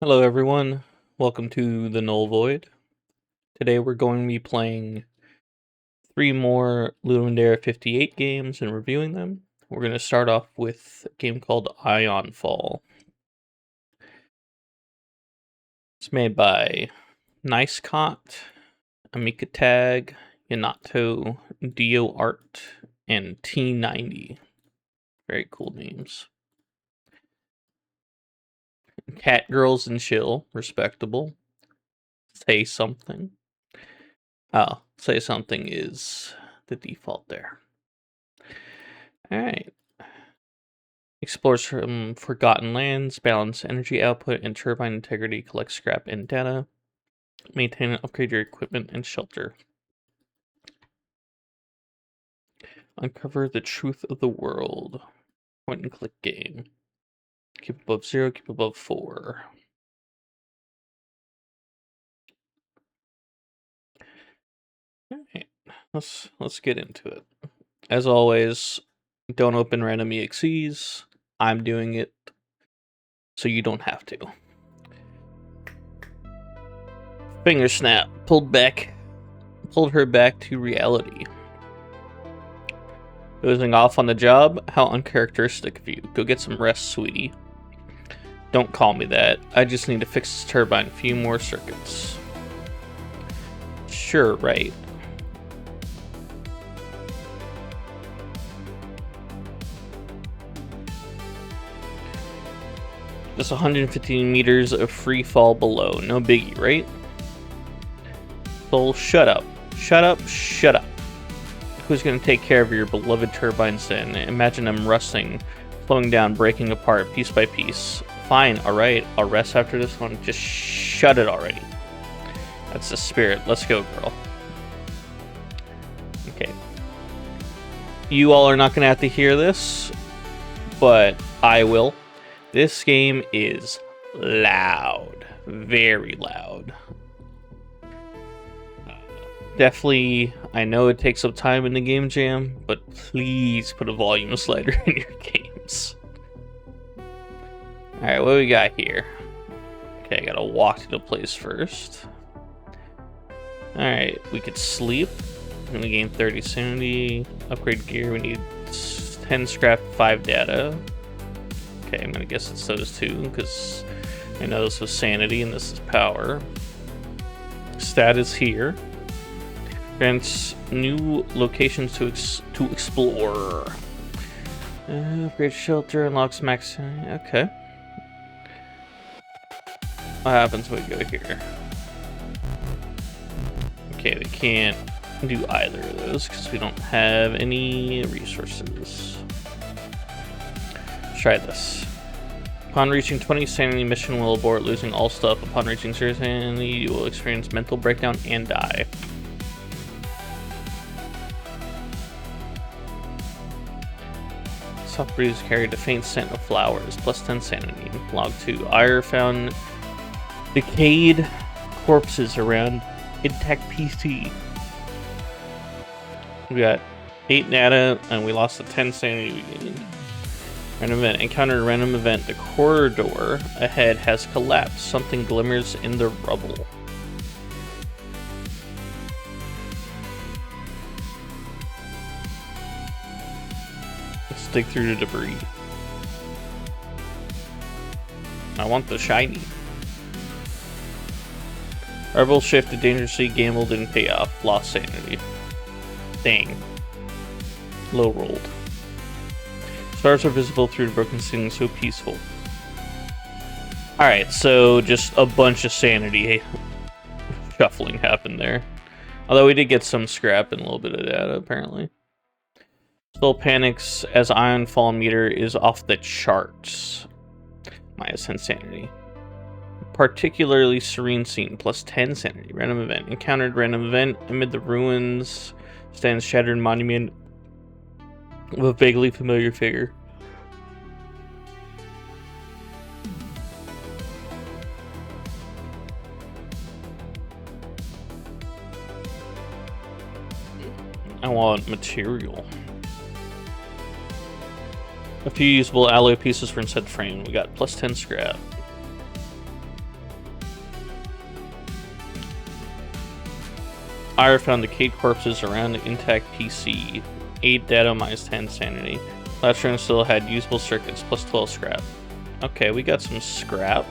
Hello everyone, welcome to the Null Void. Today we're going to be playing 3 more Ludum Dare 58 games and reviewing them. We're going to start off with a game called Ion Fall. It's made by Nicecot, Amika Tag, Yanato, Dio Art, and T90. Very cool names. Cat Girls and Chill, respectable. Say Something. Say Something is the default there. Alright. Explores from forgotten lands, balance energy output and turbine integrity, collect scrap and data, maintain and upgrade your equipment and shelter. Uncover the truth of the world. Point and click game. Keep above 0, keep above 4. Alright, let's get into it. As always, don't open random EXEs. I'm doing it, so you don't have to. Finger snap. Pulled her back to reality. Dozing off on the job? How uncharacteristic of you. Go get some rest, sweetie. Don't call me that. I just need to fix this turbine. A few more circuits. Sure, right. Just 115 meters of free fall below. No biggie, right? Soul, shut up. Shut up, shut up. Who's going to take care of your beloved turbines then? Imagine them rusting, slowing down, breaking apart piece by piece. Fine, alright, I'll rest after this one. Just shut it already. That's the spirit. Let's go, girl. Okay. You all are not going to have to hear this, but I will. This game is loud. Very loud. Definitely, I know it takes up time in the game jam, but please put a volume slider in your games. Alright, what do we got here? Okay, I gotta walk to the place first. Alright, we could sleep. And we gain 30 sanity. Upgrade gear, we need 10 scrap, 5 data. Okay, I'm gonna guess it's those two, because I know this was sanity and this is power. Status here. Grants new locations to explore. Upgrade shelter, unlocks max. Okay. What happens when we go here? Okay, we can't do either of those because we don't have any resources. Let's try this. Upon reaching 20 sanity, mission will abort, losing all stuff. Upon reaching 0 sanity, you will experience mental breakdown and die. Soft breeze carried a faint scent of flowers, plus 10 sanity. Log 2. Ire found decayed corpses around intact PC. We got 8 nata, and we lost the 10 sanity we gained. Random event. Encountered a random event. The corridor ahead has collapsed. Something glimmers in the rubble. Let's dig through the debris. I want the shiny. Rebel shifted dangerously, gambled, didn't pay off. Lost sanity. Dang. Low rolled. Stars are visible through the broken ceiling, so peaceful. Alright, so just a bunch of sanity shuffling happened there. Although we did get some scrap and a little bit of data, apparently. Still panics as Ion Fall meter is off the charts. Minus 10 sanity. Particularly serene scene, plus 10 sanity. Random event. Encountered random event amid the ruins. Stands shattered monument of a vaguely familiar figure. I want material. A few usable alloy pieces for inset frame. We got plus 10 scrap. Ira found decayed corpses around the intact PC. 8 data minus 10 sanity. Last room still had usable circuits plus 12 scrap. Okay, we got some scrap.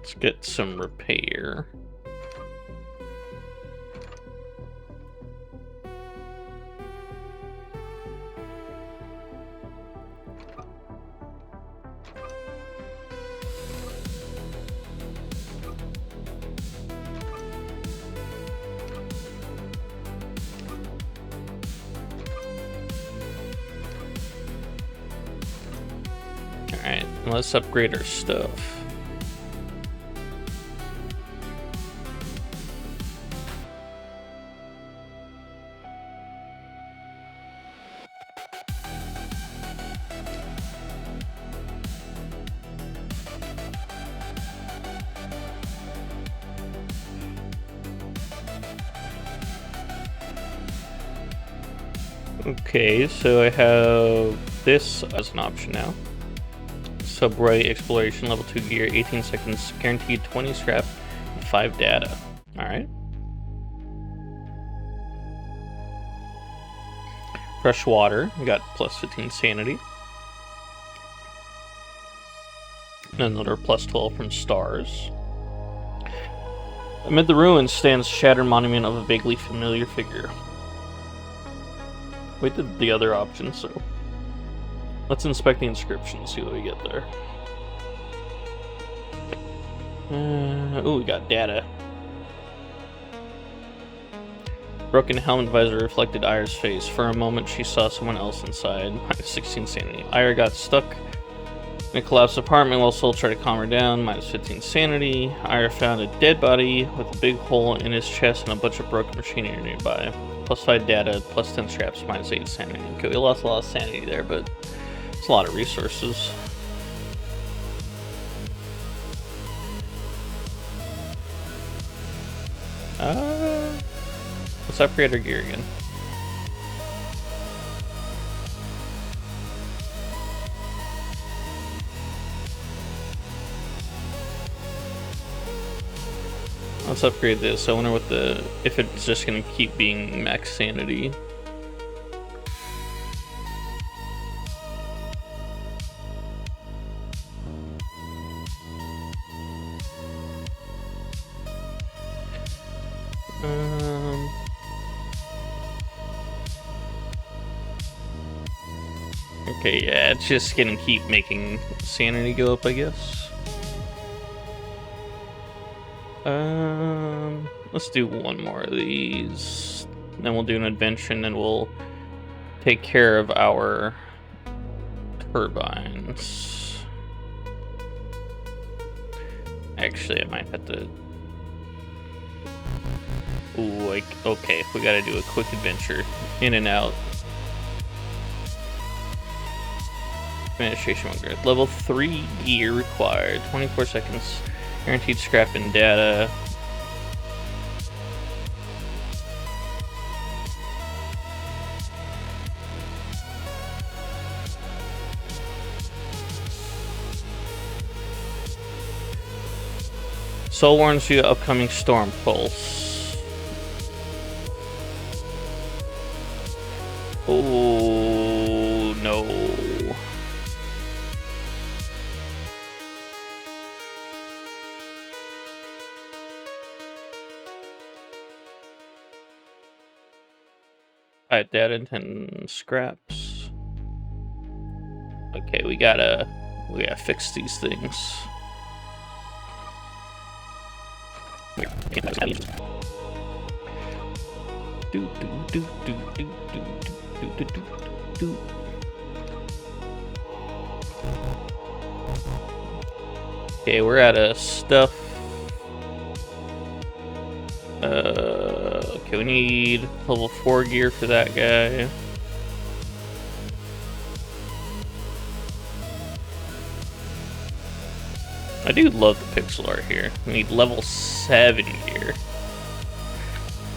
Let's get some repair. Alright, let's upgrade our stuff. Okay, so I have this as an option now. Subway Exploration, level 2 gear, 18 seconds, guaranteed 20 scrap, and 5 data. Alright. Fresh water, we got plus 15 sanity. And another plus 12 from stars. Amid the ruins stands shattered monument of a vaguely familiar figure. We did the other option, so let's inspect the inscription and see what we get there. Oh, we got data. Broken helmet visor reflected Ira's face. For a moment, she saw someone else inside. Minus 16 sanity. Ira got stuck in a collapsed apartment while Soul tried to calm her down. Minus 15 sanity. Ira found a dead body with a big hole in his chest and a bunch of broken machinery nearby. Plus 5 data, plus 10 scraps, minus 8 sanity. Okay, we lost a lot of sanity there, but it's a lot of resources. Let's upgrade our gear again. Let's upgrade this. I wonder what if it's just gonna keep being max sanity. Okay, yeah, it's just gonna keep making sanity go up, I guess. Let's do one more of these. Then we'll do an adventure, and then we'll take care of our turbines. Actually, I might have to... Ooh, okay, we gotta do a quick adventure. In and out. Administration upgrade. Level 3 gear required. 24 seconds. Guaranteed scrap and data. Soul warns you upcoming storm pulse. Oh no. Alright, data and 10 scraps. Okay, we gotta fix these things. Okay, we're out of stuff. Okay, we need level 4 gear for that guy. I do love the pixel art here. We need level 7 gear.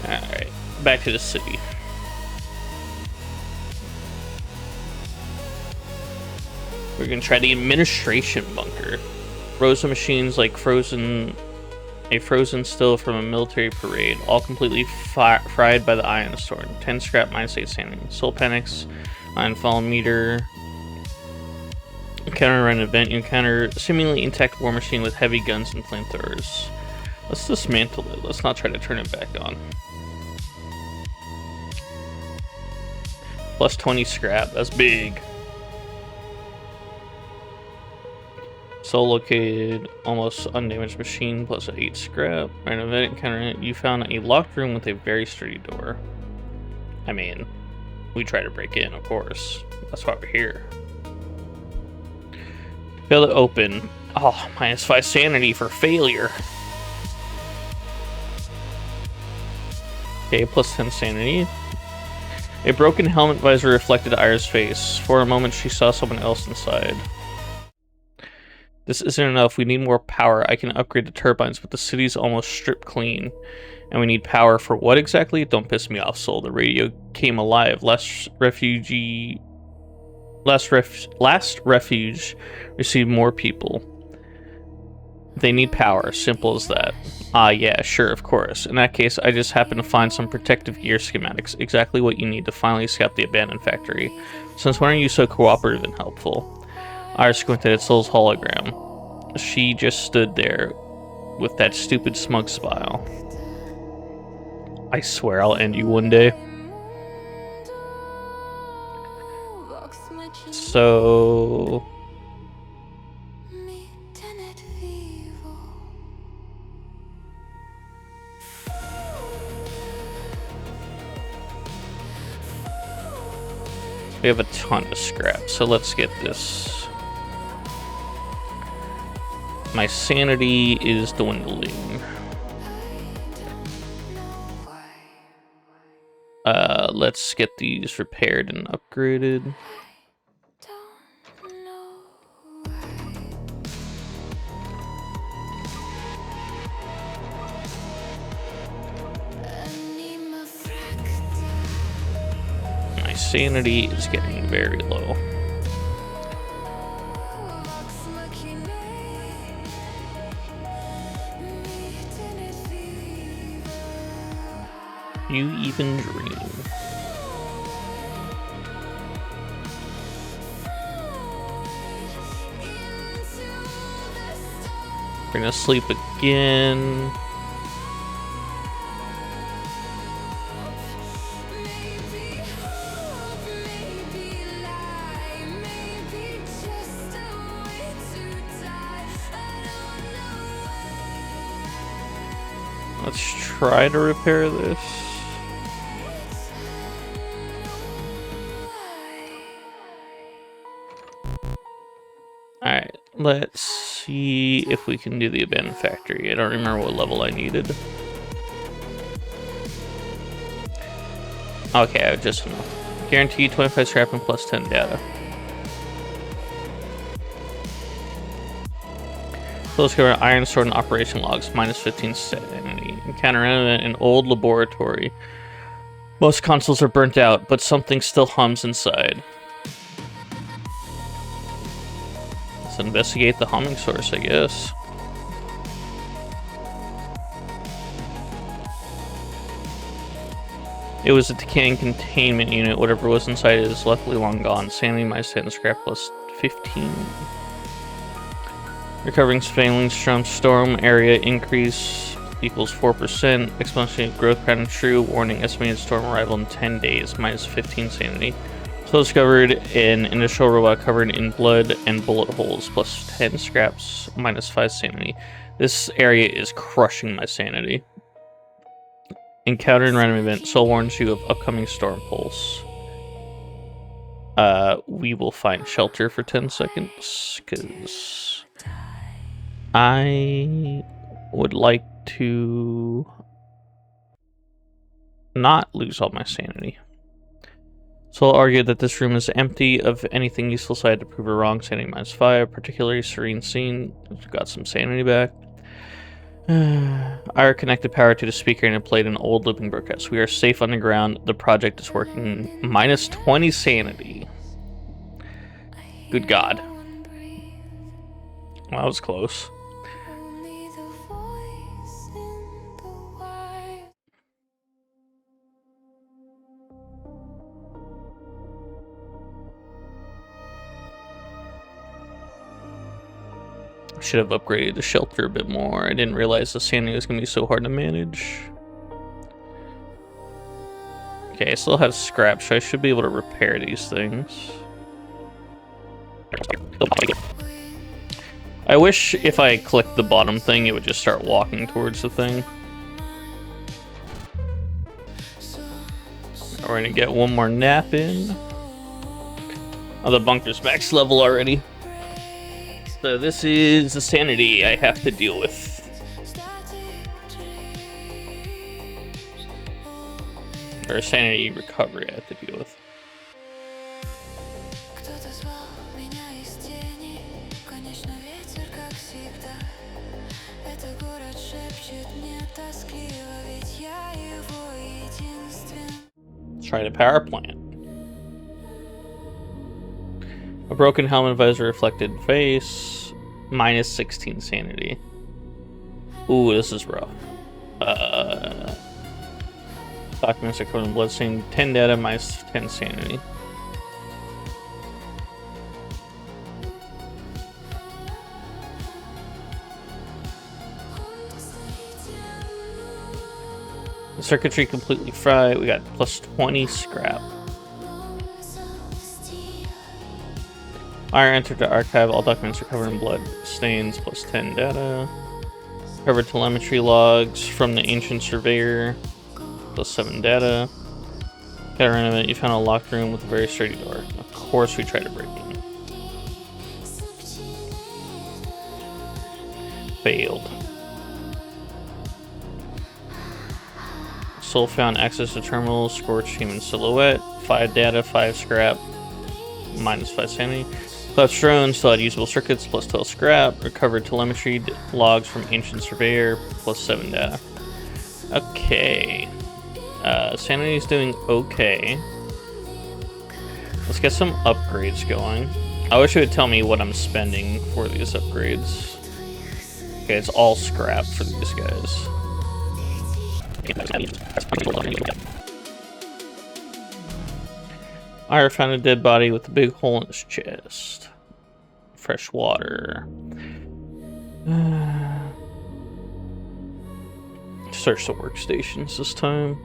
Alright, back to the city. We're gonna try the administration bunker. Rows of machines like a frozen still from a military parade, all completely fried by the ion storm. 10 scrap, -8 sanity. Soul panics, ion fall meter. Encounter an event. You encounter a seemingly intact war machine with heavy guns and flamethrowers. Let's dismantle it. Let's not try to turn it back on. Plus 20 scrap. That's big. Soul located, almost undamaged machine, plus 8 scrap. An event encounter. You found a locked room with a very sturdy door. I mean, we try to break in, of course. That's why we're here. Fail to open. Oh, -5 sanity for failure. Okay, plus 10 sanity. A broken helmet visor reflected Ira's face. For a moment, she saw someone else inside. This isn't enough. We need more power. I can upgrade the turbines, but the city's almost stripped clean. And we need power for what exactly? Don't piss me off, Soul. The radio came alive. Last refuge received more people. They need power. Simple as that. Ah, yeah, sure, of course. In that case, I just happened to find some protective gear schematics. Exactly what you need to finally scout the abandoned factory. Since when are you so cooperative and helpful? Ira squinted at Soul's hologram. She just stood there with that stupid smug smile. I swear I'll end you one day. So... we have a ton of scrap, so let's get this. My sanity is dwindling. Let's get these repaired and upgraded. My sanity is getting very low. You even dream. We're gonna sleep again. Let's try to repair this. Alright, let's see if we can do the abandoned factory. I don't remember what level I needed. Okay, I just know. Guarantee 25 scrap and plus 10 data. So let's go over Iron Sword and Operation Logs, -15 sanity. Encounter an old laboratory. Most consoles are burnt out, but something still hums inside. Let's investigate the humming source, I guess. It was a decaying containment unit. Whatever was inside is luckily long gone. Sanity -10, scrap plus 15. Recovering failing storm area increase equals 4%. Exponential growth pattern true. Warning, estimated storm arrival in 10 days. -15 sanity. So discovered an industrial robot covered in blood and bullet holes. Plus 10 scraps. -5 sanity. This area is crushing my sanity. Encounter in random event. Soul warns you of upcoming storm pulse. We will find shelter for 10 seconds, because I would like to not lose all my sanity. So I'll argue that this room is empty of anything useful, so I had to prove her wrong. Sanity -5, particularly serene scene. Got some sanity back. Ira connected power to the speaker and it played an old looping broadcast. We are safe underground. The project is working. -20 sanity. Good God. Well, that was close. Should have upgraded the shelter a bit more. I didn't realize the sanity was going to be so hard to manage. Okay, I still have scrap, so I should be able to repair these things. I wish if I clicked the bottom thing, it would just start walking towards the thing. We're gonna get one more nap in. Oh, the bunker's max level already. So this is the sanity I have to deal with. Or sanity recovery I have to deal with. Let's try the power plant. A broken helmet visor, reflected face, -16 sanity. Ooh, this is rough. Documents are covered in bloodstain, 10 data, -10 sanity. The circuitry completely fried. We got +20 scrap. Ira entered the archive. All documents are covered in blood stains, +10 data. Covered telemetry logs from the ancient surveyor, +7 data. Got rid of it. You found a locked room with a very sturdy door. Of course we tried to break in. Failed. Soul found access to terminal, scorched human silhouette, 5 data, 5 scrap, -5 sanity. Collapsed drone, still had usable circuits, +12 scrap. Recovered telemetry logs from ancient surveyor, +7 data. Okay. Sanity's doing okay. Let's get some upgrades going. I wish it would tell me what I'm spending for these upgrades. Okay, it's all scrap for these guys. Ira found a dead body with a big hole in his chest. Fresh water. Search the workstations this time.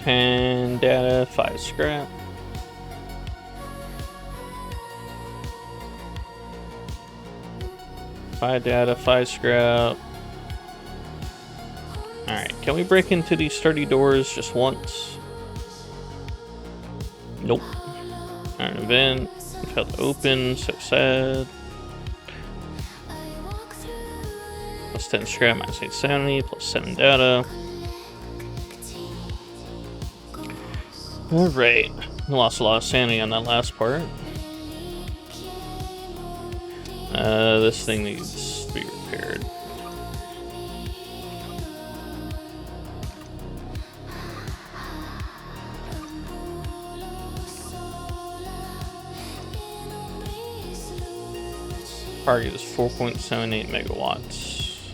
And data, 5 scrap. Five data, 5 scrap. Alright, can we break into these sturdy doors just once? Nope. Alright, event. Failed to open, so sad. +10 scrap, -8 sanity, +7 data. Alright. Lost a lot of sanity on that last part. This thing needs to be repaired. Target is 4.78 megawatts.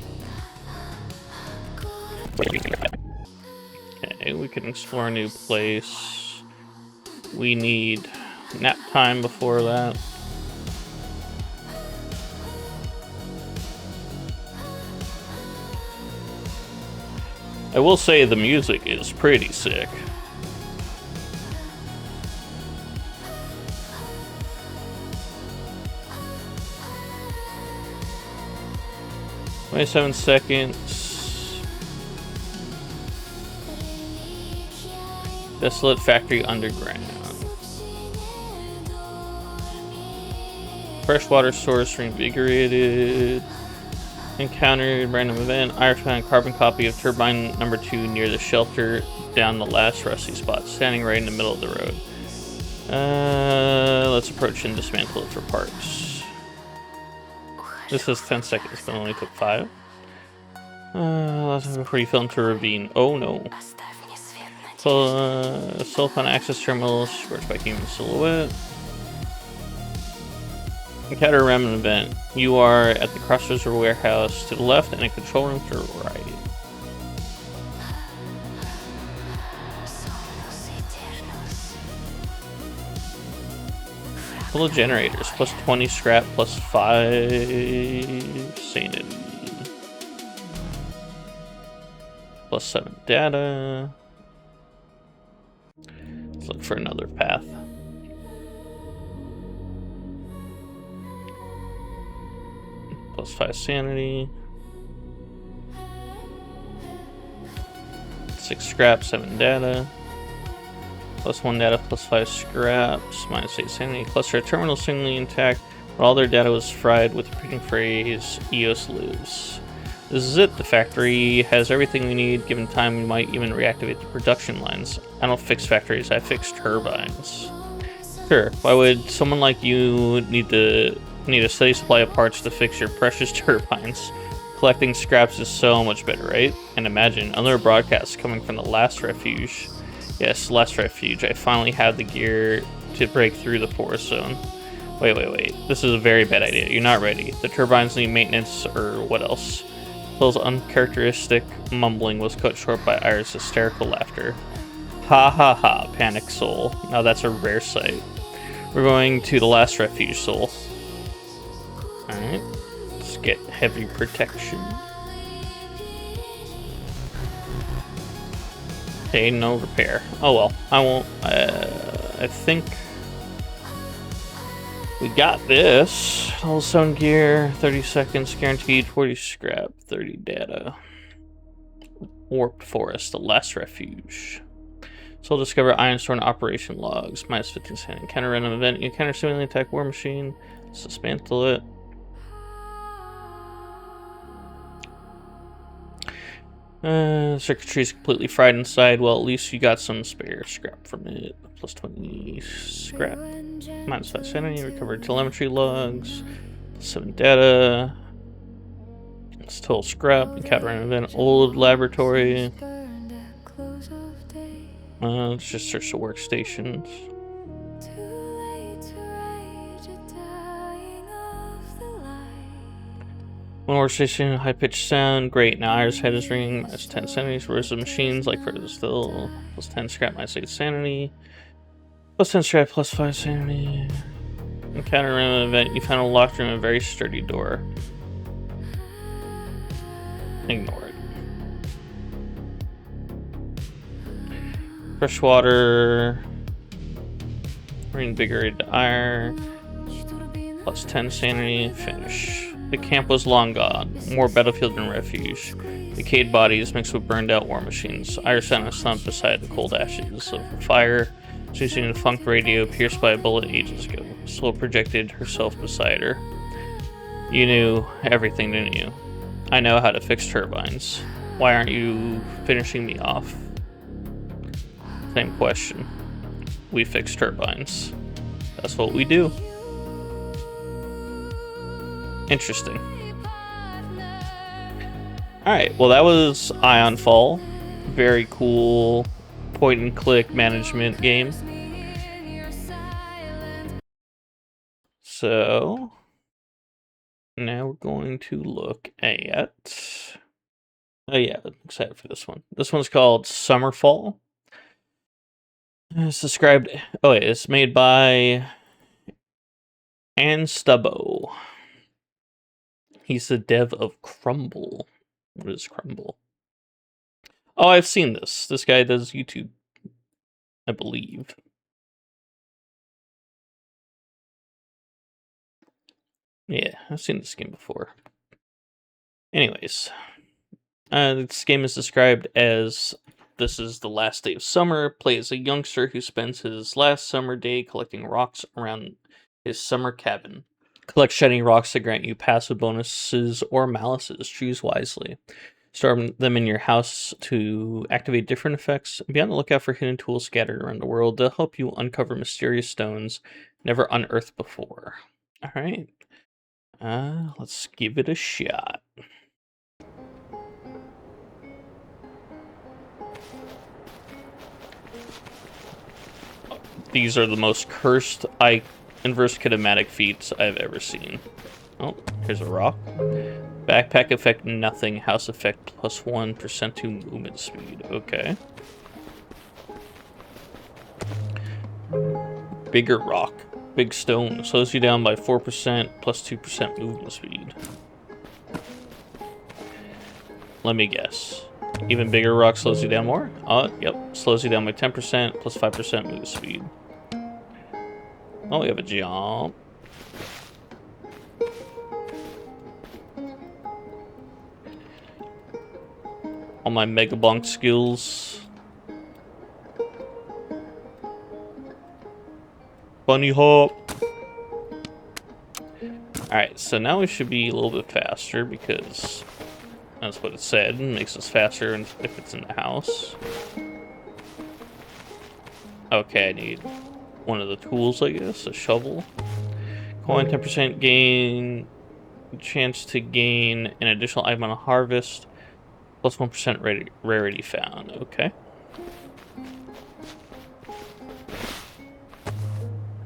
Okay, we can explore a new place. We need nap time before that. I will say the music is pretty sick. "27 seconds. Desolate factory underground. Freshwater source reinvigorated. Encountered random event. Iris found a carbon copy of turbine number 2 near the shelter down the last rusty spot, standing right in the middle of the road. Let's approach and dismantle it for parts. This is 10 seconds, but only took 5. Last time before you fell into a ravine. Oh no. Cell phone access terminals, worked by human silhouette. Encounter a remnant event. You are at the crossroads of a warehouse to the left and a control room to the right. Full of generators, plus 20 scrap, plus 5 sanity. Plus 7 data. Let's look for another path. Plus 5 sanity. 6 scrap, 7 data. Plus 1 data, plus 5 scraps, minus 8 sanity. Cluster terminal seemingly intact, but all their data was fried with the printing phrase, EOS lives. This is it. The factory has everything we need. Given time, we might even reactivate the production lines. I don't fix factories, I fix turbines. Sure, why would someone like you need a steady supply of parts to fix your precious turbines? Collecting scraps is so much better, right? And imagine, another broadcast coming from the last refuge. Yes, last refuge. I finally have the gear to break through the forest zone. Wait. This is a very bad idea. You're not ready. The turbines need maintenance, or what else? Phil's uncharacteristic mumbling was cut short by Iris' hysterical laughter. Ha ha ha, panic soul. Now that's a rare sight. We're going to the last refuge, soul. Alright. Let's get heavy protection. Okay, no repair. Oh well, I won't. I think we got this. All sound gear, 30 seconds guaranteed, 40 scrap, 30 data. Warped Forest, the last refuge. Soul discover Ironstone operation logs. Minus 15 sanity. Encounter random event. You encounter seemingly attack war machine. Let's dismantle it. Circuitry is completely fried inside. Well, at least you got some spare scrap from it. Plus 20 scrap. Minus 5 sanity. Recovered telemetry logs. Plus 7 data. Still scrap. Encounter an event. Old laboratory. Let's just search the workstations. One workstation, high-pitched sound, great. Now Iris' head is ringing, minus 10 sanity. Where's the machines, like further still, plus 10 scrap, minus 8 sanity. Plus 10 scrap, plus 5 sanity. Encounter random event, you found a locked room, a very sturdy door. Ignore it. Fresh water. Reinvigorated iron. Plus 10 sanity, finish. The camp was long gone, more battlefield than refuge. Decayed bodies mixed with burned out war machines. Iris sat in a slump beside the cold ashes of a fire, using a defunct radio pierced by a bullet ages ago. Soul projected herself beside her. You knew everything, didn't you? I know how to fix turbines. Why aren't you finishing me off? Same question. We fix turbines. That's what we do. Interesting. Alright, well that was Ionfall. Very cool point and click management game. So now we're going to look at... Oh yeah, I'm excited for this one. This one's called Summerfall. It's described... Oh wait, it's made by Ann Stubbo. He's the dev of Crumble. What is Crumble? Oh, I've seen this. This guy does YouTube, I believe. Yeah, I've seen this game before. Anyways, this game is described as this is the last day of summer. Play as a youngster who spends his last summer day collecting rocks around his summer cabin. Collect shiny rocks that grant you passive bonuses or malices. Choose wisely. Store them in your house to activate different effects. Be on the lookout for hidden tools scattered around the world to help you uncover mysterious stones never unearthed before. All right. Let's give it a shot. These are the most cursed inverse kinematic feats I've ever seen. Oh, here's a rock. Backpack effect, nothing. House effect, plus 1% to movement speed. Okay. Bigger rock. Big stone. Slows you down by 4%, plus 2% movement speed. Let me guess. Even bigger rock slows you down more? Yep. Slows you down by 10%, plus 5% movement speed. Oh, we have a jump. All my Mega Bonk skills. Bunny hop. Alright, so now we should be a little bit faster because that's what it said. It makes us faster if it's in the house. Okay, I need one of the tools, I guess. A shovel. Coin 10% gain. Chance to gain an additional item on a harvest. Plus 1% rarity found. Okay.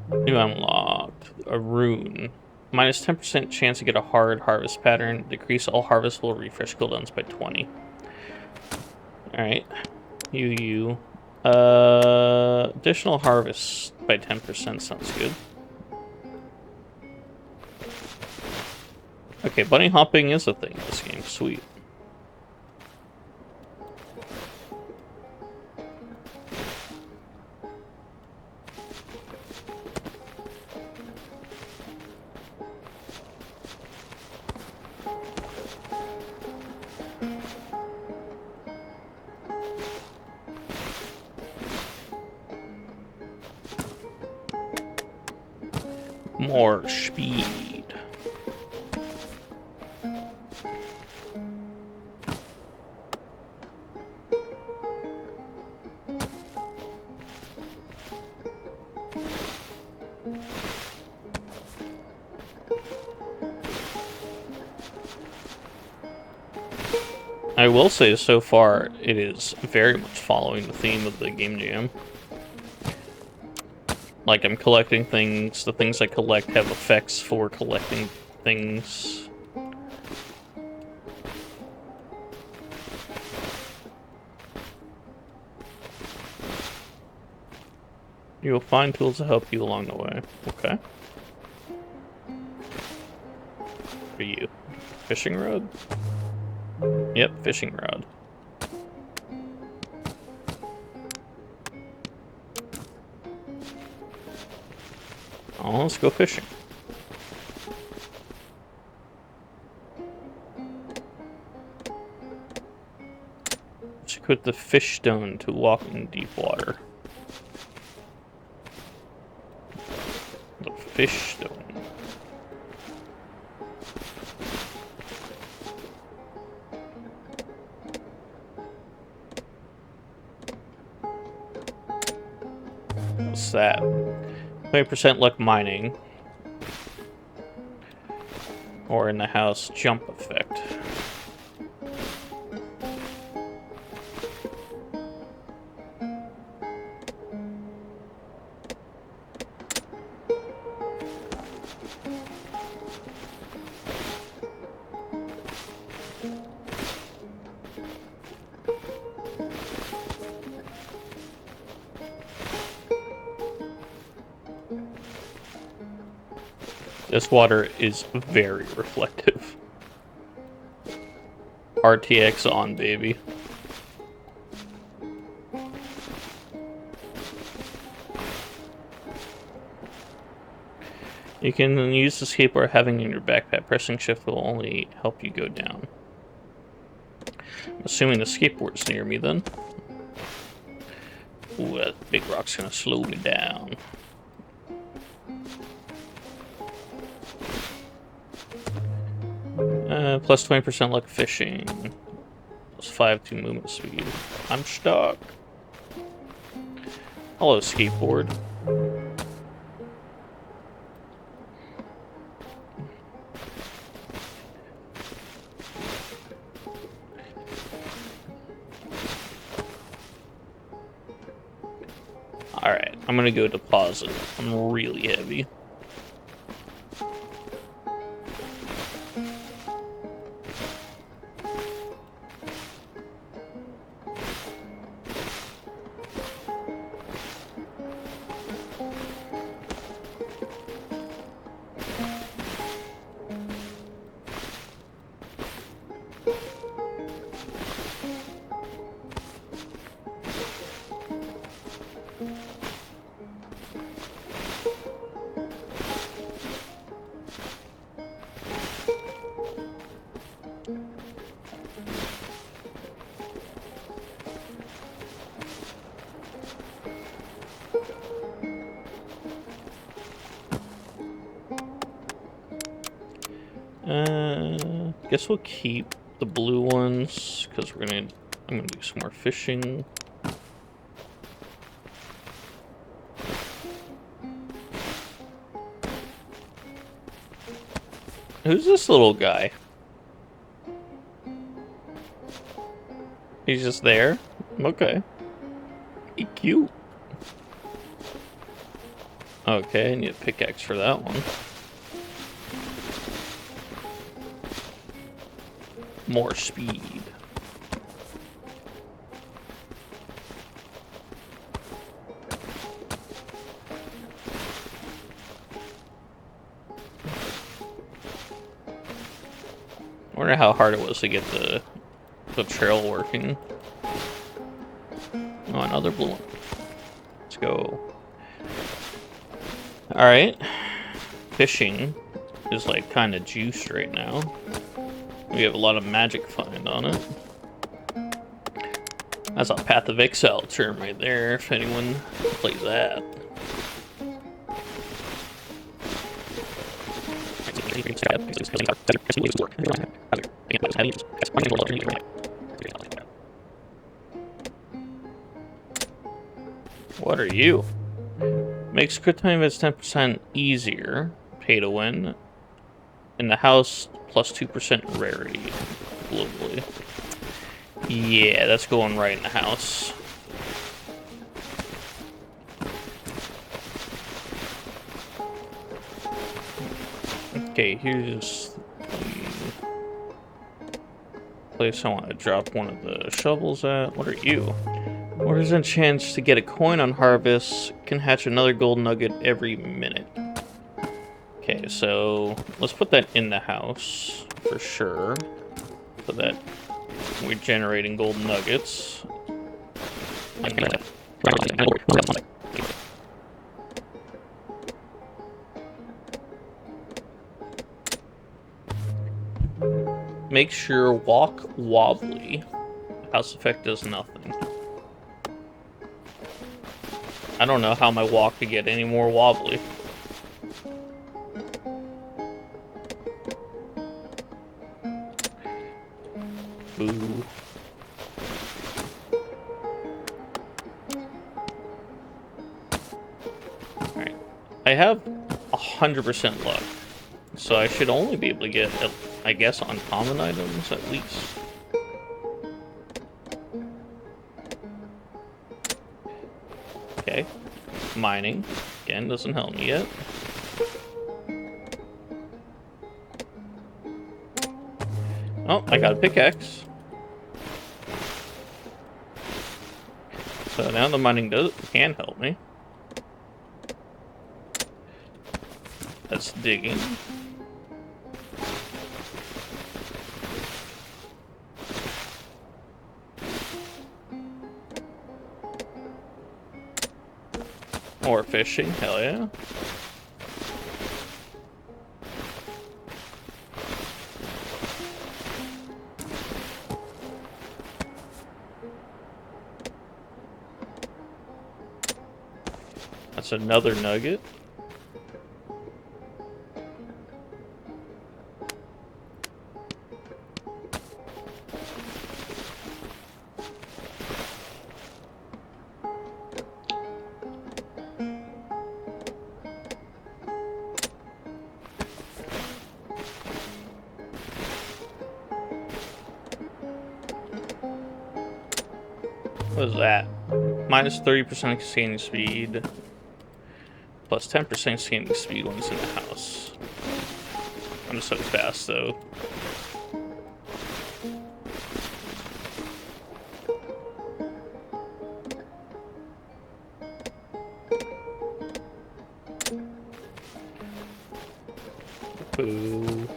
New unlocked. A rune. Minus 10% chance to get a hard harvest pattern. Decrease all harvests will refresh cooldowns by 20. Alright. You. Additional harvest by 10% sounds good. Okay, bunny hopping is a thing in this game. Sweet. More speed. I will say so far it is very much following the theme of the game jam. Like, I'm collecting things, the things I collect have effects for collecting things. You will find tools to help you along the way. Okay. For you. Fishing rod? Yep, fishing rod. Oh, let's go fishing. Let's equip the fish stone to walk in deep water. The fish stone. What's that? 20% luck mining. Or in the house, jump effect. This water is very reflective. RTX on, baby. You can use the skateboard having in your backpack. Pressing shift will only help you go down. I'm assuming the skateboard's near me then. Ooh, that big rock's gonna slow me down. Plus 20% luck fishing. Plus 5 to movement speed. I'm stuck. Hello, skateboard. Alright, I'm gonna go deposit. I'm really heavy. Guess we'll keep the blue ones because I'm gonna do some more fishing. Who's this little guy? He's just there? Okay. He cute. Okay, I need a pickaxe for that one. More speed. I wonder how hard it was to get the trail working. Oh, another blue one. Let's go. Alright. Fishing is like kind of juiced right now. We have a lot of magic find on it. That's a Path of Exile term right there, if anyone plays that. What are you? Makes crit time events 10% easier. Pay to win. In the house, plus 2% rarity globally. Yeah, that's going right in the house. Okay, here's the place I want to drop one of the shovels at. What are you? Orders a chance to get a coin on harvest. Can hatch another gold nugget every minute. Okay, so let's put that in the house for sure, so that we're generating gold nuggets. Make sure walk wobbly. House effect does nothing. I don't know how my walk could get any more wobbly. Boo. Alright. I have 100% luck. So I should only be able to get, I guess, uncommon items at least. Okay. Mining. Again, doesn't help me yet. Oh, I got a pickaxe. So now the mining can help me. That's digging. Or fishing, hell yeah. That's another nugget. What is that? Minus 30% scanning speed. Plus 10% scanning speed when it's in the house. I'm so fast though. Boo.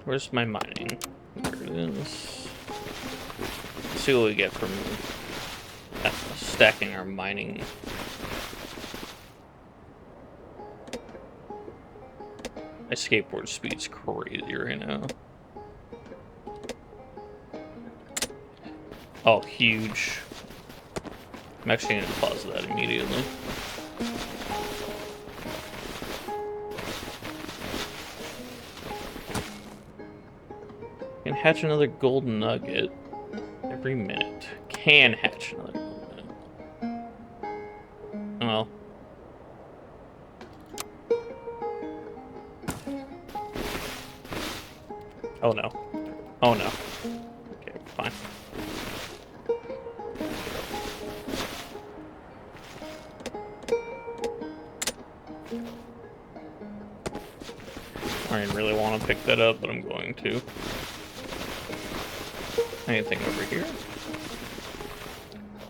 Where's my mining? There it is. Let's see what we get from stacking our mining. My skateboard speed's crazy right now. Oh, huge. I'm actually gonna pause that immediately. Can hatch another gold nugget every minute. Can hatch another gold nugget. Well. Oh no. Oh no. Okay, fine. I didn't really want to pick that up, but I'm going to. Anything over here?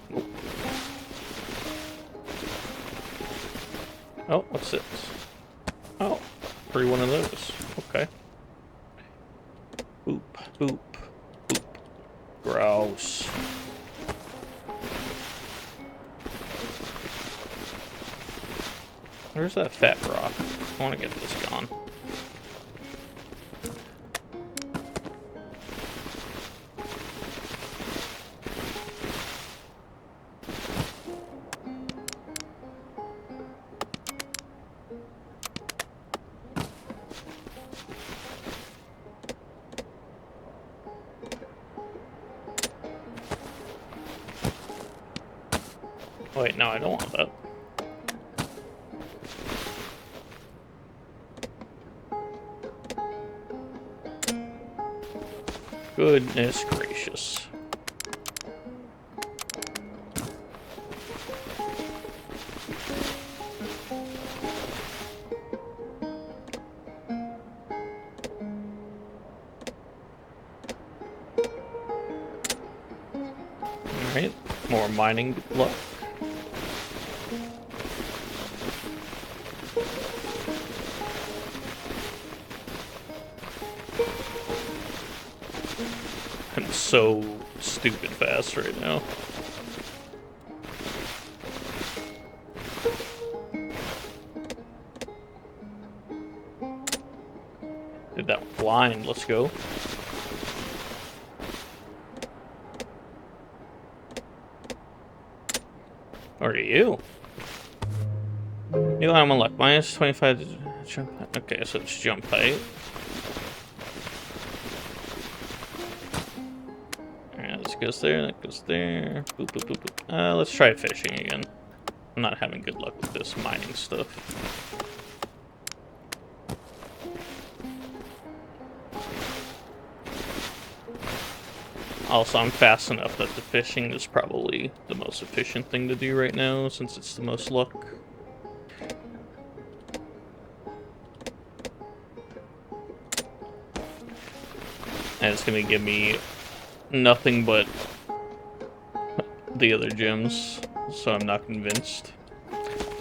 Nope. Oh, what's this? Oh, free one of those. Okay. Boop, boop, boop. Gross. Where's that fat rock? I want to get this gone. Wait, no, I don't want that. Goodness gracious. Alright, more mining luck. I'm so stupid fast right now. Did that blind, let's go. Or are you? New item unlocked. Minus 25 to jump height. Okay, so it's jump height. Alright, this goes there, that goes there. Boop, boop, boop, boop. Let's try fishing again. I'm not having good luck with this mining stuff. Also, I'm fast enough that the fishing is probably the most efficient thing to do right now, since it's the most luck. And it's gonna give me nothing but the other gems, so I'm not convinced.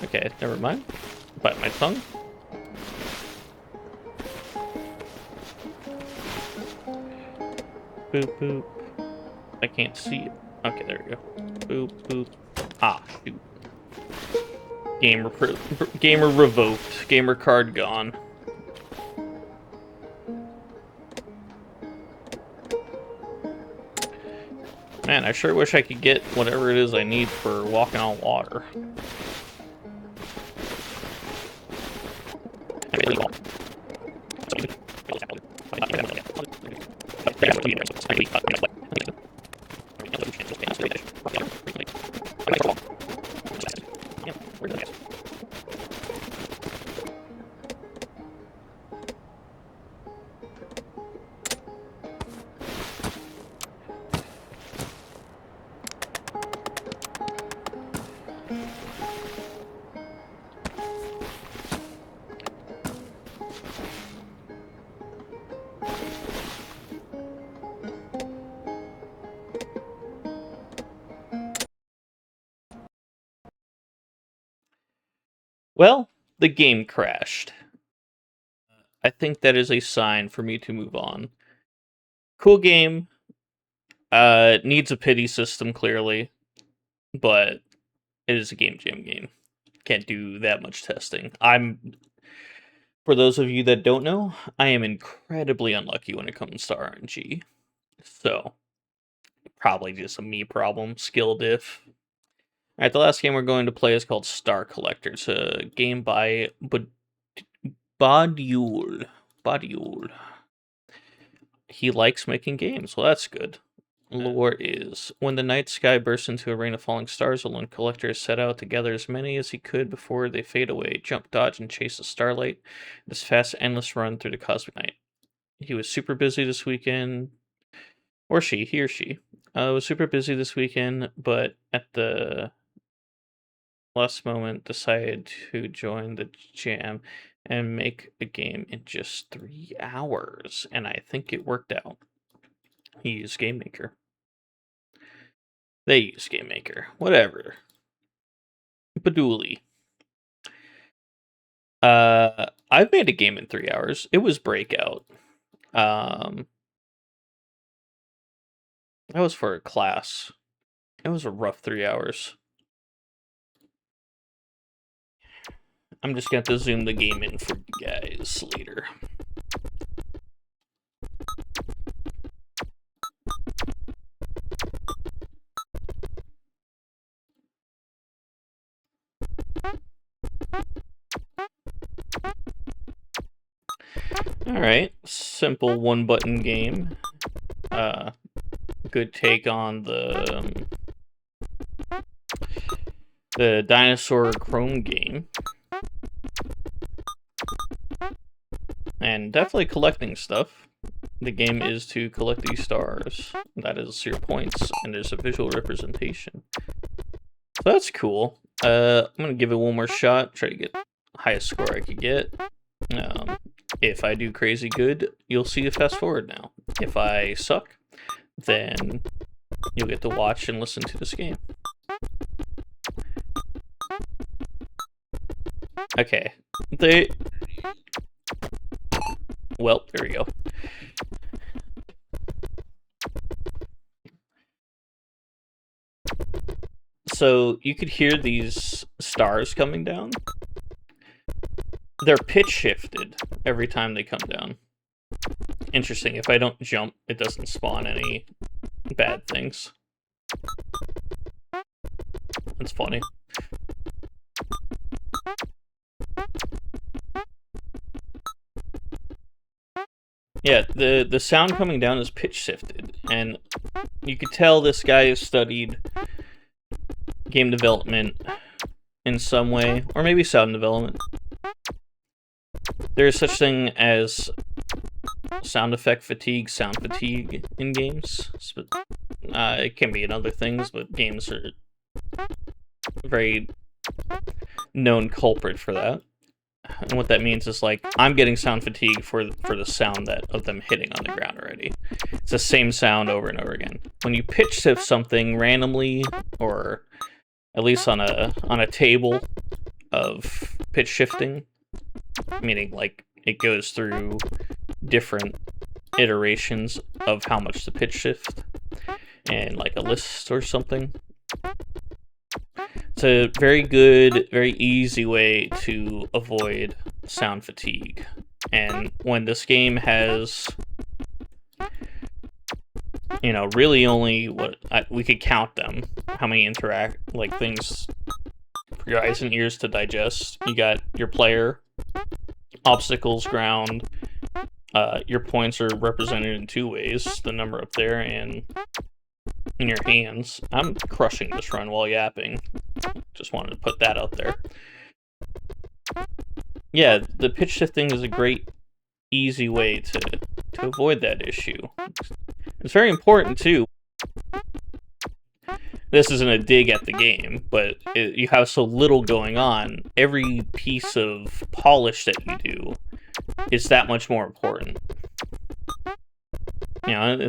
Okay, never mind. Bite my tongue. Boop, boop. I can't see it. Okay, there we go. Boop, boop. Ah, shoot. Gamer revoked. Gamer card gone. Man, I sure wish I could get whatever it is I need for walking on water. Well, the game crashed. I think that is a sign for me to move on. Cool game. Needs a pity system, clearly. But it is a game jam game. Can't do that much testing. For those of you that don't know, I am incredibly unlucky when it comes to RNG. So, probably just a me problem, skill diff. Alright, the last game we're going to play is called Star Collector. It's a game by Badiul. He likes making games. Well, that's good. Lore is, when the night sky bursts into a rain of falling stars, a lone collector set out to gather as many as he could before they fade away, jump, dodge, and chase the starlight. This fast, endless run through the cosmic night. He was super busy this weekend, or he or she, was super busy this weekend, but at the last moment decided to join the jam and make a game in just 3 hours, and I think it worked out. He used Game Maker. They use Game Maker. Whatever. Badooly. I've made a game in 3 hours. It was Breakout. That was for a class. It was a rough 3 hours. I'm just going to have to zoom the game in for you guys later. Alright, simple one-button game. Good take on the dinosaur Chrome game. And definitely collecting stuff. The game is to collect these stars. That is your points, and there's a visual representation. So that's cool. I'm gonna give it one more shot, try to get the highest score I could get. If I do crazy good, you'll see a fast forward now. If I suck, then you'll get to watch and listen to this game. Okay. Well, there we go. So you could hear these stars coming down. They're pitch shifted every time they come down. Interesting. If I don't jump, it doesn't spawn any bad things. That's funny. Yeah, the sound coming down is pitch shifted, and you could tell this guy has studied game development in some way, or maybe sound development. There is such thing as sound effect fatigue, sound fatigue in games. It can be in other things, but games are a very known culprit for that. And what that means is, like, I'm getting sound fatigue for the sound of them hitting on the ground already. It's the same sound over and over again. When you pitch shift something randomly, or at least on a table of pitch shifting, meaning like it goes through different iterations of how much to pitch shift, and like a list or something. It's a very good, very easy way to avoid sound fatigue. And when this game has really only we could count them. How many things for your eyes and ears to digest. You got your player, obstacles, ground. Your points are represented in two ways: the number up there and in your hands. I'm crushing this run while yapping. Just wanted to put that out there. Yeah, the pitch shifting is a great, easy way to avoid that issue. It's very important too. This isn't a dig at the game, but you have so little going on. Every piece of polish that you do is that much more important.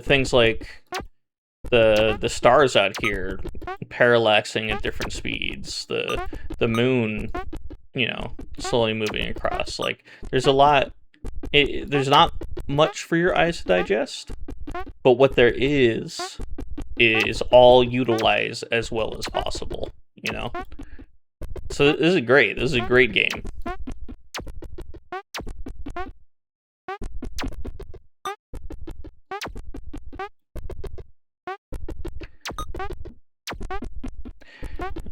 Things like the stars out here parallaxing at different speeds, the moon, slowly moving across. Like, there's a lot. There's not much for your eyes to digest, but what there is all utilized as well as possible. So this is great. This is a great game.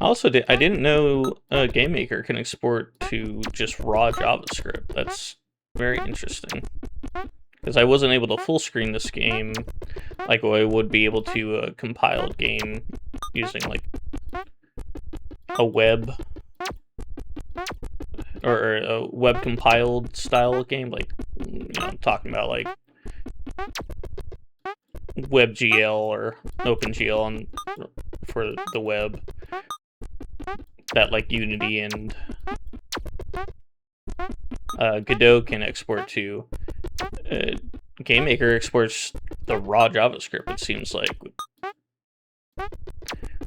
Also, I didn't know Game Maker can export to just raw JavaScript. That's very interesting. Because I wasn't able to full screen this game like I would be able to a compiled game using like a web or a web compiled style game. Like, I'm talking about like WebGL or OpenGL for the web. That like Unity and Godot can export to. Game Maker exports the raw JavaScript, it seems like.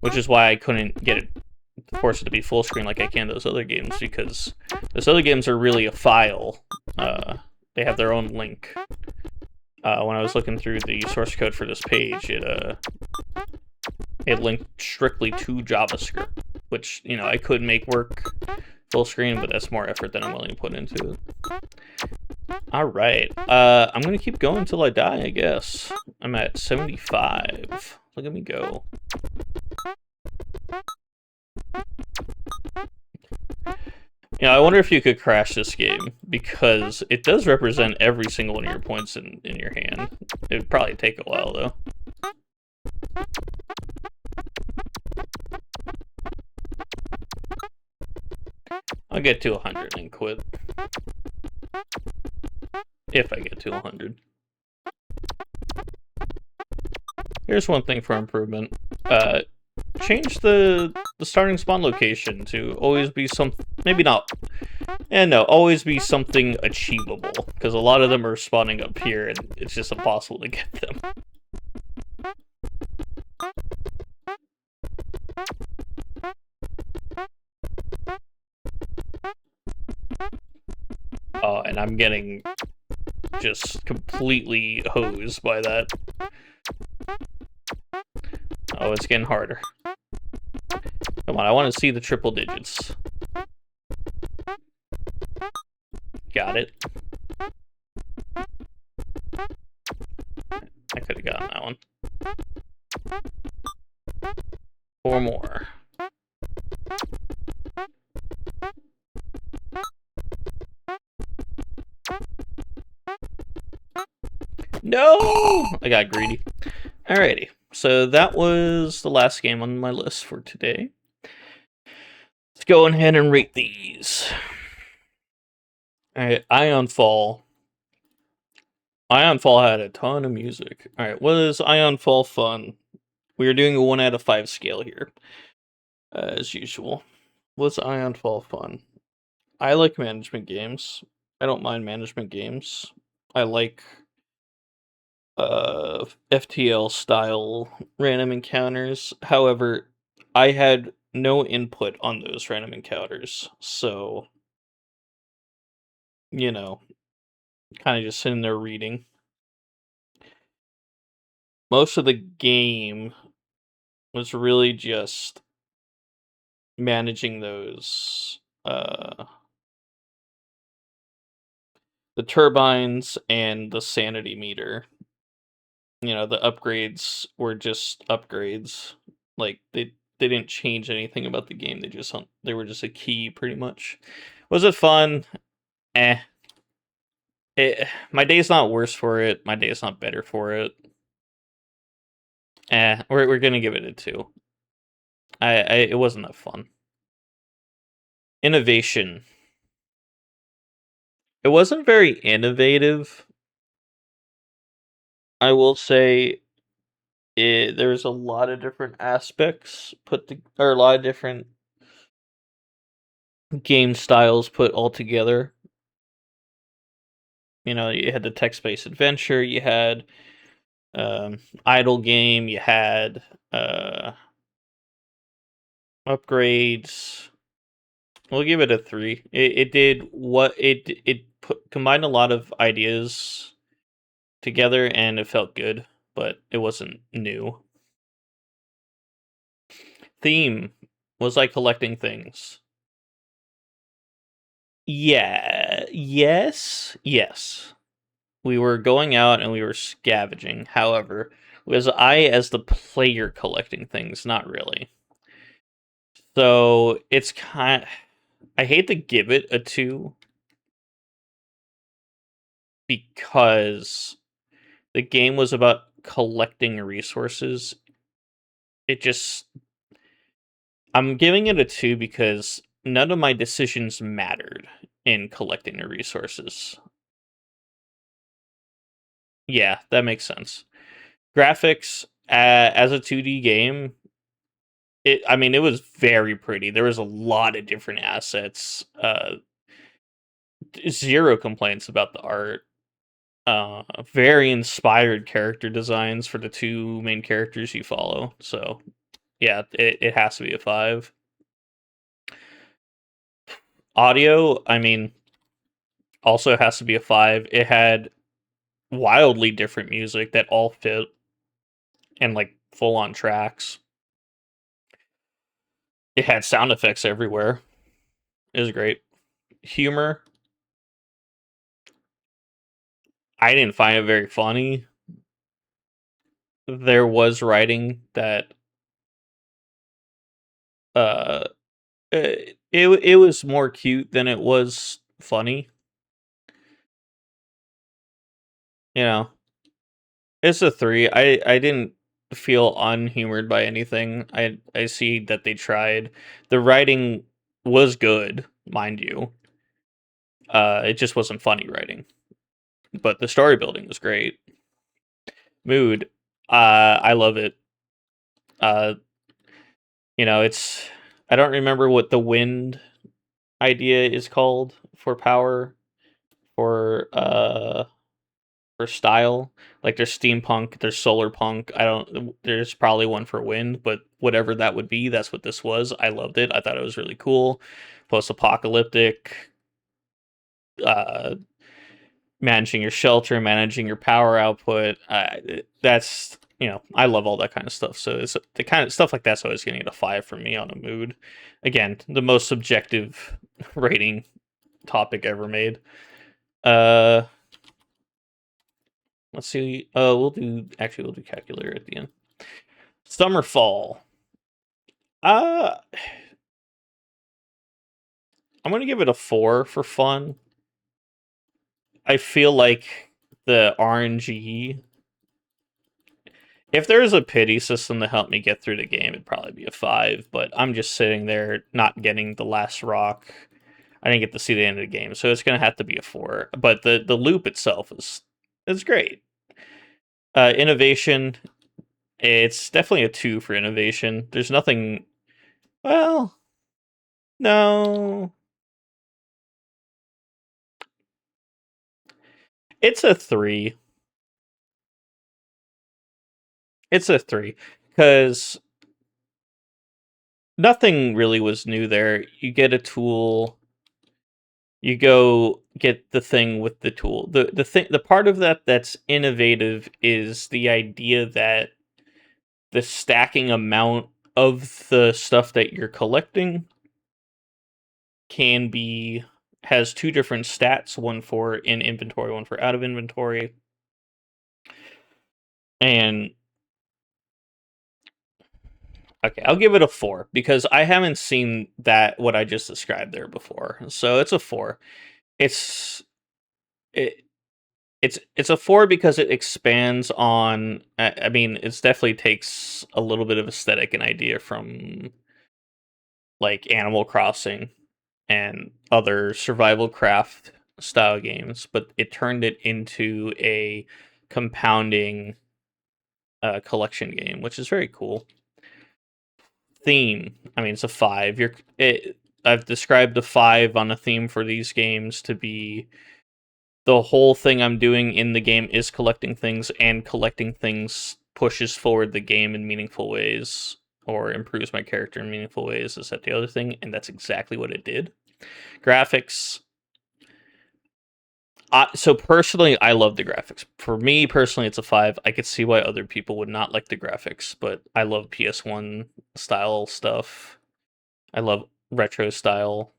Which is why I couldn't force it to be full screen like I can those other games, because those other games are really a file. They have their own link. When I was looking through the source code for this page, it linked strictly to JavaScript, which, I could make work full screen, but that's more effort than I'm willing to put into it. Alright, I'm gonna keep going until I die, I guess. I'm at 75. Look at me go. I wonder if you could crash this game, because it does represent every single one of your points in your hand. It would probably take a while, though. I'll get to 100 and quit. If I get to 100. Here's one thing for improvement. Change the starting spawn location to always be maybe not, always be something achievable, because a lot of them are spawning up here and it's just impossible to get them. Oh, and I'm getting just completely hosed by that. Oh, it's getting harder. Come on, I want to see the triple digits. Got it. I could have gotten that one. 4 more. No! I got greedy. Alrighty, so that was the last game on my list for today. Let's go ahead and rate these. Alright, Ionfall. Ionfall had a ton of music. Alright, was Ionfall fun? We are doing a 1 out of 5 scale here, as usual. Was Ionfall fun? I like management games. I don't mind management games. I like FTL style random encounters. However, I had no input on those random encounters, so kind of just sitting there reading. Most of the game was really just managing those the turbines and the sanity meter. The upgrades were just upgrades. Like they didn't change anything about the game. They were just a key pretty much. Was it fun? Eh. My day's not worse for it. My day's not better for it. We're gonna give it a 2. It wasn't that fun. Innovation. It wasn't very innovative. I will say there's a lot of different aspects or a lot of different game styles put all together. You had the text-based adventure, you had idle game, you had upgrades. We'll give it a 3. It did what combined a lot of ideas together, and it felt good, but it wasn't new. Theme was like collecting things. Yeah. Yes. We were going out and we were scavenging. However, was I as the player collecting things? Not really. So it's I hate to give it a 2 because the game was about collecting resources. I'm giving it a 2 because none of my decisions mattered in collecting the resources. Yeah, that makes sense. Graphics as a 2D game, it was very pretty. There was a lot of different assets. Zero complaints about the art. Very inspired character designs for the 2 main characters you follow. So, yeah, it has to be a 5. Audio, also has to be a 5. It had wildly different music that all fit and like full on tracks. It had sound effects everywhere. It was great. Humor, I didn't find it very funny. There was writing that uh it was more cute than it was funny. You know, it's a 3. I didn't feel unhumored by anything. I see that they tried. The writing was good, mind you. It just wasn't funny writing. But the story building was great. Mood, I love it. Uh, it's I don't remember what the wind idea is called for power for style. Like there's steampunk, there's solar punk. There's probably one for wind, but whatever that would be, that's what this was. I loved it. I thought it was really cool. Post-apocalyptic, uh managing your shelter, managing your power output. That's I love all that kind of stuff. So it's the kind of stuff like that's always getting a 5 from me on a mood. Again, the most subjective rating topic ever made. Uh, let's see. We'll do calculator at the end. Summer fall. Uh, I'm gonna give it a 4 for fun. I feel like the RNG. If there was a pity system to help me get through the game, it'd probably be a 5, but I'm just sitting there not getting the last rock. I didn't get to see the end of the game, so it's gonna have to be a 4. But the loop itself is great. Innovation, it's definitely a 2 for innovation. There's nothing. Well, no, it's a 3. It's a 3 because nothing really was new there. You get a tool, you go get the thing with the tool. The part of that that's innovative is the idea that the stacking amount of the stuff that you're collecting has 2 different stats, one for in inventory, one for out of inventory. And okay, I'll give it a 4 because I haven't seen that what I just described there before. So it's a 4. It's it, it's a 4 because it expands on. I mean, it definitely takes a little bit of aesthetic and idea from like Animal Crossing and other survival craft style games, but it turned it into a compounding collection game, which is very cool. Theme, I mean, it's a 5. I've described a 5 on a theme for these games to be the whole thing I'm doing in the game is collecting things, and collecting things pushes forward the game in meaningful ways or improves my character in meaningful ways. Is that the other thing? And that's exactly what it did. Graphics. So personally, I love the graphics. For me personally, it's a 5. I could see why other people would not like the graphics, but I love PS1 style stuff. I love retro style.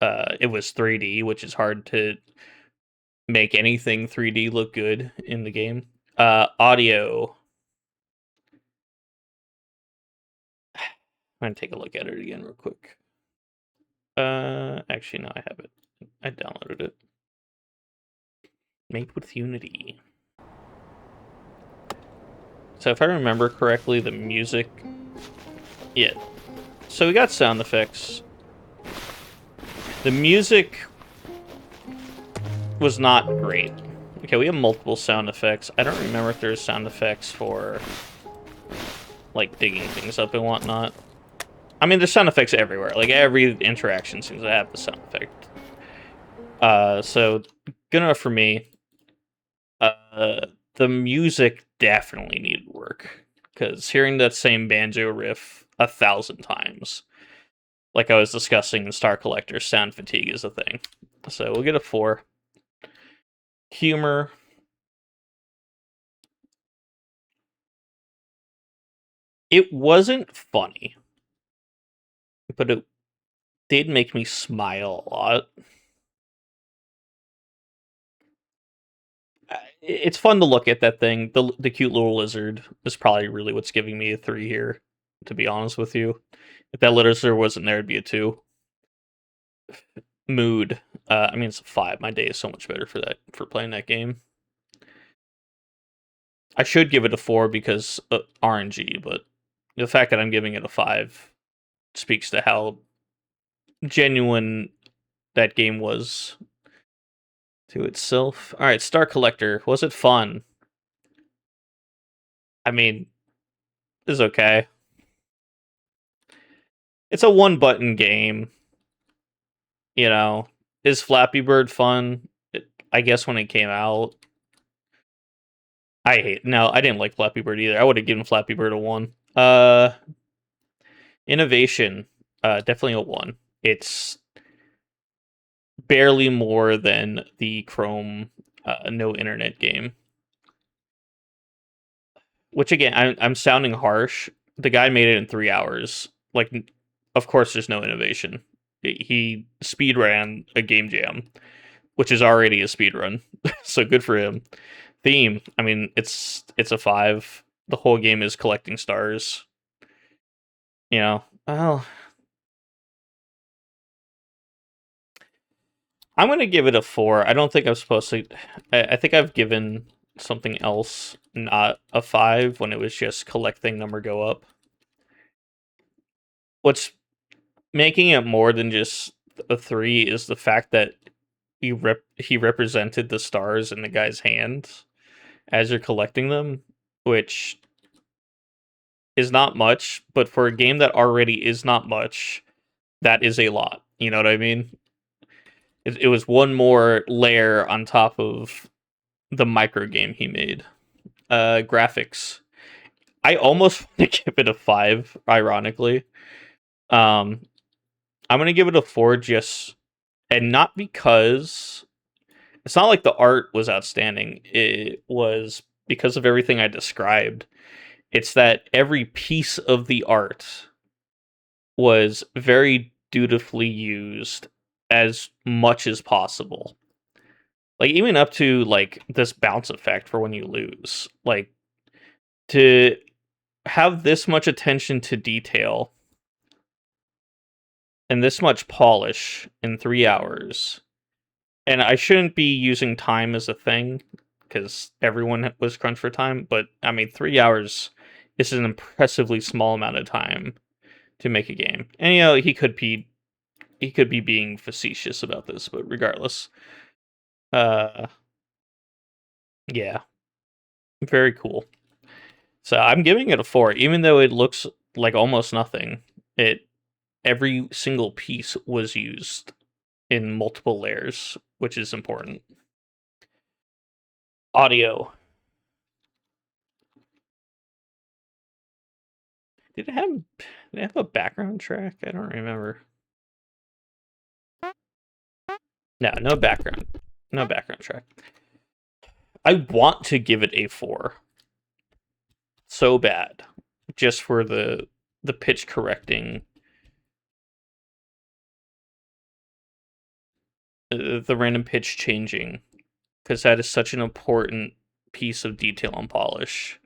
It was 3D, which is hard to make anything 3D look good in the game. Audio. I'm gonna take a look at it again real quick. Actually, no, I have it. I downloaded it. Made with Unity. So if I remember correctly, the music... Yeah. So we got sound effects. The music was not great. Okay, we have multiple sound effects. I don't remember if there's sound effects for, like, digging things up and whatnot. I mean, there's sound effects everywhere. Like, every interaction seems to have the sound effect. So, good enough for me. The music definitely needed work. Because hearing that same banjo riff 1,000 times, like I was discussing in Star Collector, sound fatigue is a thing. So we'll get a 4. Humor. It wasn't funny, but it did make me smile a lot. It's fun to look at that thing. The cute little lizard is probably really what's giving me a 3 here, to be honest with you. If that lizard wasn't there, it'd be a 2. Mood. I mean, it's a 5. My day is so much better for playing that game. I should give it a 4 because RNG, but the fact that I'm giving it a 5 speaks to how genuine that game was to itself. All right, Star Collector. Was it fun? I mean, it's okay. It's a one-button game. You know, is Flappy Bird fun? I guess when it came out. No, I didn't like Flappy Bird either. I would have given Flappy Bird a 1. Innovation, definitely a 1. It's barely more than the Chrome no internet game. Which again, I'm sounding harsh. The guy made it in 3 hours. Like, of course, there's no innovation. He speed ran a game jam, which is already a speed run. So good for him. Theme, I mean, it's a 5. The whole game is collecting stars. You know, well, I'm gonna give it a 4. I don't think I'm supposed to. I think I've given something else not a 5 when it was just collecting number go up. What's making it more than just a 3 is the fact that he represented the stars in the guy's hand as you're collecting them, which is not much, but for a game that already is not much, that is a lot. You know what I mean? It was one more layer on top of the micro game he made. Graphics. I almost want to give it a 5, ironically. I'm gonna give it a 4 just, and not because it's not like the art was outstanding. It was because of everything I described. It's that every piece of the art was very dutifully used as much as possible. Like, even up to like this bounce effect for when you lose. Like, To have this much attention to detail and this much polish in 3 hours, and I shouldn't be using time as a thing because everyone was crunched for time, but I mean 3 hours is an impressively small amount of time to make a game. And he could be being facetious about this, but regardless, uh, yeah, very cool. So I'm giving it a 4, even though it looks like almost nothing. Every single piece was used in multiple layers, which is important. Audio. Did it have a background track? I don't remember. No, no background. No background track. I want to give it a 4 so bad, just for the pitch correcting, the random pitch changing, because that is such an important piece of detail and polish.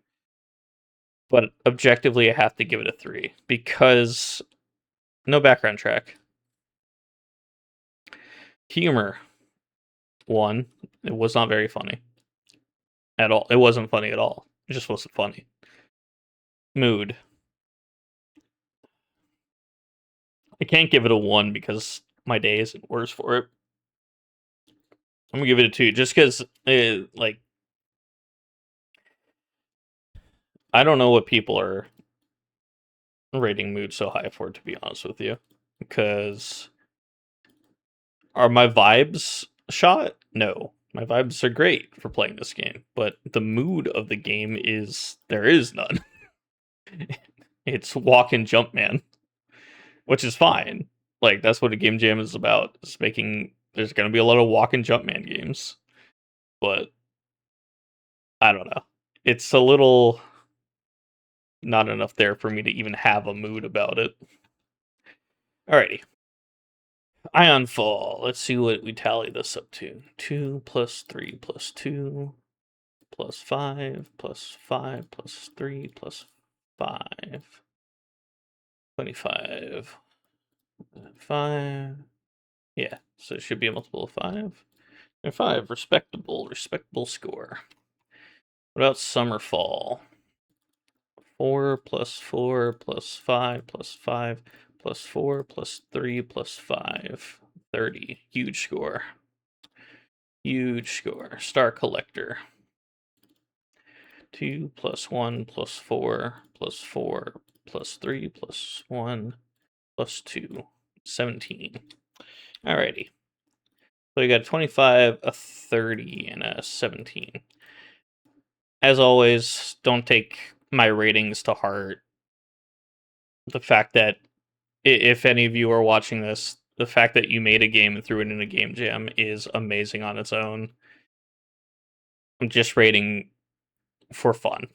But objectively, I have to give it a 3 because no background track. Humor. 1. It was not very funny at all. It wasn't funny at all. It just wasn't funny. Mood. I can't give it a 1 because my day isn't worse for it. I'm gonna give it a 2 just because, like, I don't know what people are rating mood so high for, to be honest with you. Because are my vibes shot? No. My vibes are great for playing this game, but the mood of the game is there is none. It's walk and jump man, which is fine. Like that's what a game jam is about. It's making there's gonna be a lot of walk and jump man games. But I don't know. It's a little not enough there for me to even have a mood about it. Alrighty. Ion Fall. Let's see what we tally this up to. 2 plus 3 plus 2 plus 5 plus 5 plus 3 plus 5. 25. 5. Yeah, so it should be a multiple of 5. And 5. Respectable score. What about Summerfall? 4 plus 4 plus 5 plus 5 plus 4 plus 3 plus 5. 30. Huge score. Huge score. Star Collector. 2 plus 1 plus 4 plus 4 plus 3 plus 1 plus 2. 17. Alrighty. So we got 25, a 30, and a 17. As always, don't take my ratings to heart. The fact that, if any of you are watching this, the fact that you made a game and threw it in a game jam is amazing on its own. I'm just rating for fun.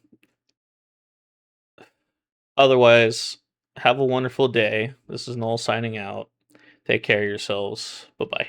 Otherwise, have a wonderful day. This is Noel signing out. Take care of yourselves. Bye-bye.